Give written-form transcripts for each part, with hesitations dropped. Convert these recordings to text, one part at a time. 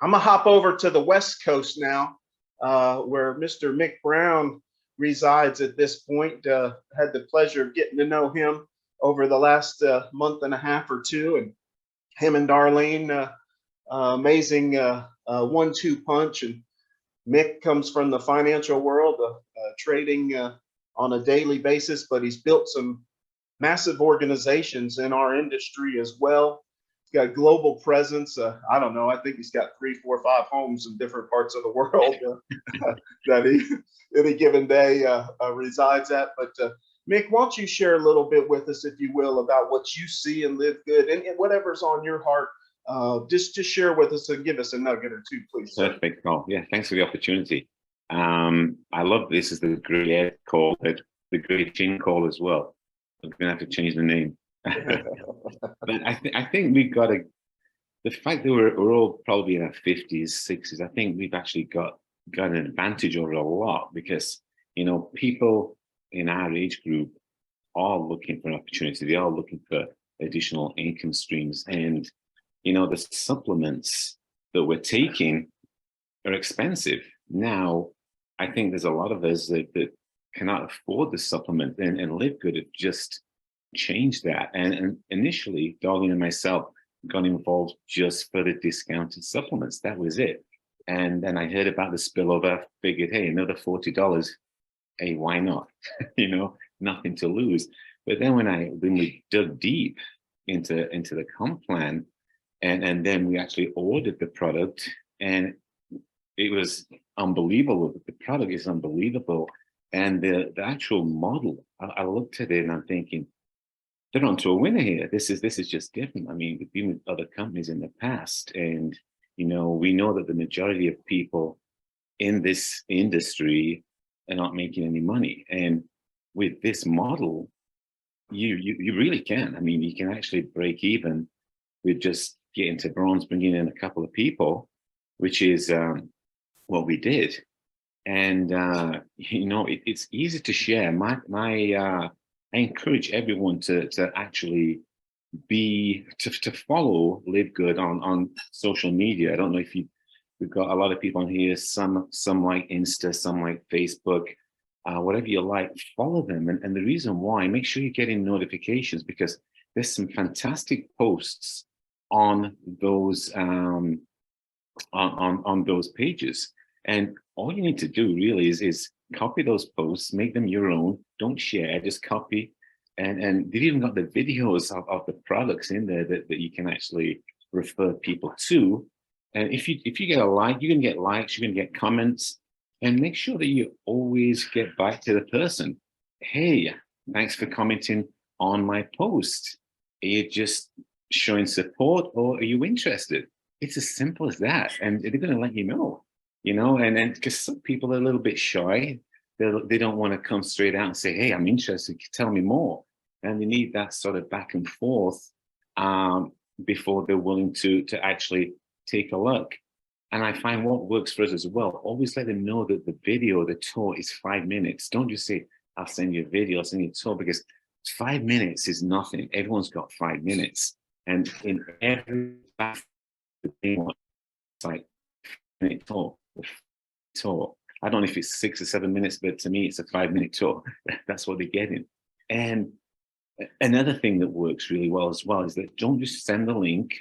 I'm gonna hop over to the West Coast now, where Mr. Mick Brown resides at this point. Had the pleasure of getting to know him over the last month and a half or two, and him and Darlene, amazing 1-2 punch. And Mick comes from the financial world, trading on a daily basis, but he's built some massive organizations in our industry as well. He's got global presence. I don't know. I think he's got 3, 4, 5 homes in different parts of the world that he any given day resides at. But Mick, why don't you share a little bit with us, if you will, about what you see in Live Good, and whatever's on your heart. Just share with us and give us a nugget or two, please. Perfect. Oh, yeah. Thanks for the opportunity. I love this. Is the Great Ed call, the Great Chin call as well. I'm gonna have to change the name. But I think we've got the fact that we're all probably in our 50s, 60s. I think we've actually got an advantage over a lot, because people in our age group are looking for an opportunity. They are looking for additional income streams, and the supplements that we're taking are expensive. Now, I think there's a lot of us that cannot afford the supplement, and Live Good have just changed that. And initially, Darlene and myself got involved just for the discounted supplements. That was it. And then I heard about the spillover, figured, hey, another $40. Hey, why not? Nothing to lose. But then when we dug deep into the comp plan, and then we actually ordered the product, and it was unbelievable. The product is unbelievable. And the actual model, I looked at it and I'm thinking, they're onto a winner here. This is just different. I mean, we've been with other companies in the past, and we know that the majority of people in this industry are not making any money. And with this model, you really can. I mean, you can actually break even with just getting to bronze, bringing in a couple of people, which is what we did. And it's easy to share. I encourage everyone to actually to follow Live Good on social media. I don't know if we've got a lot of people on here. Some like Insta, some like Facebook, whatever you like. Follow them, and the reason why, make sure you're getting notifications, because there's some fantastic posts on those on those pages. And all you need to do really is copy those posts, make them your own. Don't share, just copy. And they've even got the videos of the products in there that you can actually refer people to. And if you get a like, you're gonna get likes, you're gonna get comments, and make sure that you always get back to the person. Hey, thanks for commenting on my post. Are you just showing support, or are you interested? It's as simple as that, and they're gonna let you know. And then, because some people are a little bit shy, they don't want to come straight out and say, hey, I'm interested, tell me more. And they need that sort of back and forth before they're willing to actually take a look. And I find what works for us as well, always let them know that the video, the tour is 5 minutes. Don't just say, I'll send you a video, I'll send you a tour, because 5 minutes is nothing. Everyone's got 5 minutes. And in every it's like minute tour. I don't know if it's 6 or 7 minutes, but to me, it's a 5-minute tour. That's what they're getting. And another thing that works really well as well is that don't just send the link.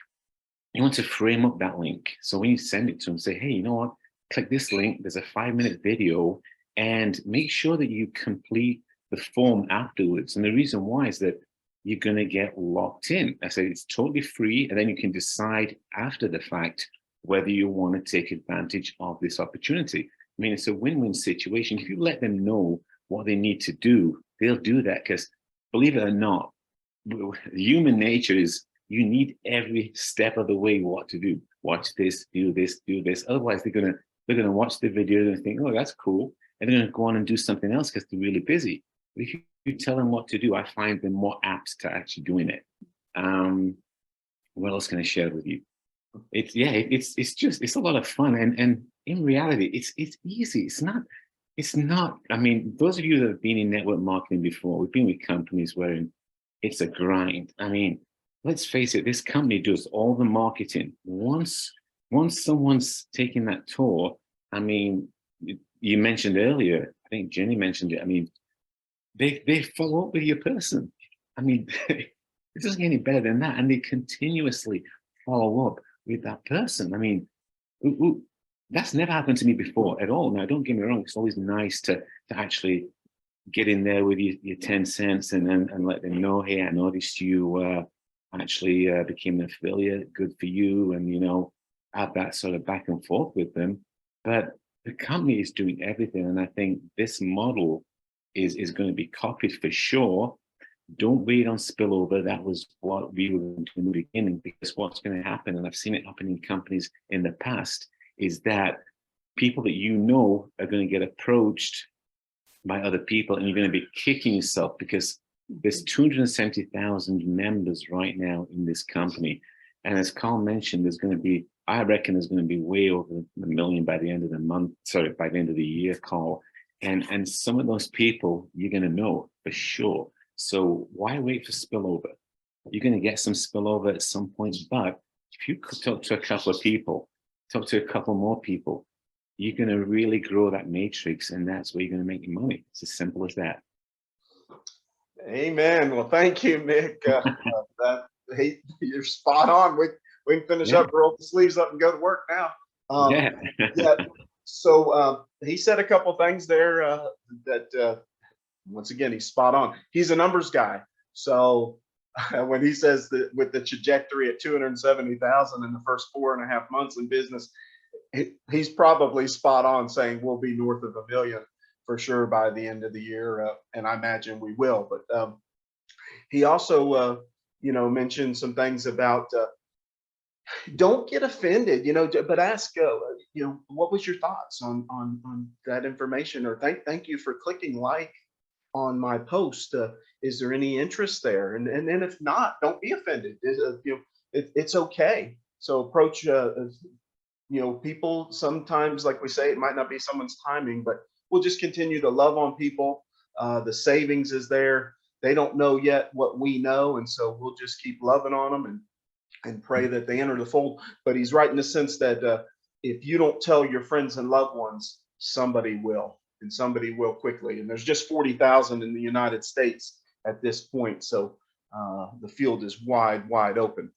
You want to frame up that link. So when you send it to them, say, hey, you know what? Click this link. There's a 5-minute video, and make sure that you complete the form afterwards. And the reason why is that you're going to get locked in. I say it's totally free, and then you can decide after the fact whether you want to take advantage of this opportunity. I mean, it's a win-win situation. If you let them know what they need to do, they'll do that, because believe it or not, human nature is you need every step of the way what to do. Watch this, do this, do this. Otherwise, they're gonna watch the video and think, oh, that's cool. And they're gonna go on and do something else because they're really busy. But if you tell them what to do, I find them more apt to actually doing it. What else can I share with you? It's a lot of fun, and in reality, it's easy. It's not. I mean, those of you that have been in network marketing before, we've been with companies where it's a grind. I mean, let's face it, this company does all the marketing. Once once someone's taking that tour, I mean, you mentioned earlier, I think Jenny mentioned it. I mean, they follow up with your person. I mean, it doesn't get any better than that, and they continuously follow up with that person. I mean, that's never happened to me before at all. Now, don't get me wrong; it's always nice to actually get in there with your 10 cents and let them know, hey, I noticed you actually became an affiliate, good for you, and have that sort of back and forth with them. But the company is doing everything, and I think this model is going to be copied for sure. Don't wait on spillover. That was what we were doing in the beginning, because what's going to happen, and I've seen it happen in companies in the past, is that people that are going to get approached by other people, and you're going to be kicking yourself because there's 270,000 members right now in this company. And as Carl mentioned, I reckon there's going to be way over 1 million by the end of the month, sorry, by the end of the year, Carl. And some of those people you're going to know for sure. So why wait for spillover? You're going to get some spillover at some point, but if you could talk to a couple of people, talk to a couple more people, you're going to really grow that matrix, and that's where you're going to make your money. It's as simple as that. Amen. Well, thank you, Mick. You're spot on. We can finish up, roll the sleeves up, and go to work now. Yeah. Yeah. So he said a couple things there that once again, he's spot on. He's a numbers guy. So when he says that with the trajectory at 270,000 in the first 4.5 months in business, he's probably spot on, saying we'll be north of 1 million for sure by the end of the year, and I imagine we will. But he also, mentioned some things about don't get offended, but ask, what was your thoughts on that information, or thank you for clicking like on my post. Is there any interest there? And then if not, don't be offended. It's okay. So approach people. Sometimes, like we say, it might not be someone's timing, but we'll just continue to love on people. The savings is there. They don't know yet what we know, and so we'll just keep loving on them and pray that they enter the fold. But he's right in the sense that if you don't tell your friends and loved ones, somebody will, and somebody will quickly. And there's just 40,000 in the United States at this point, so the field is wide open.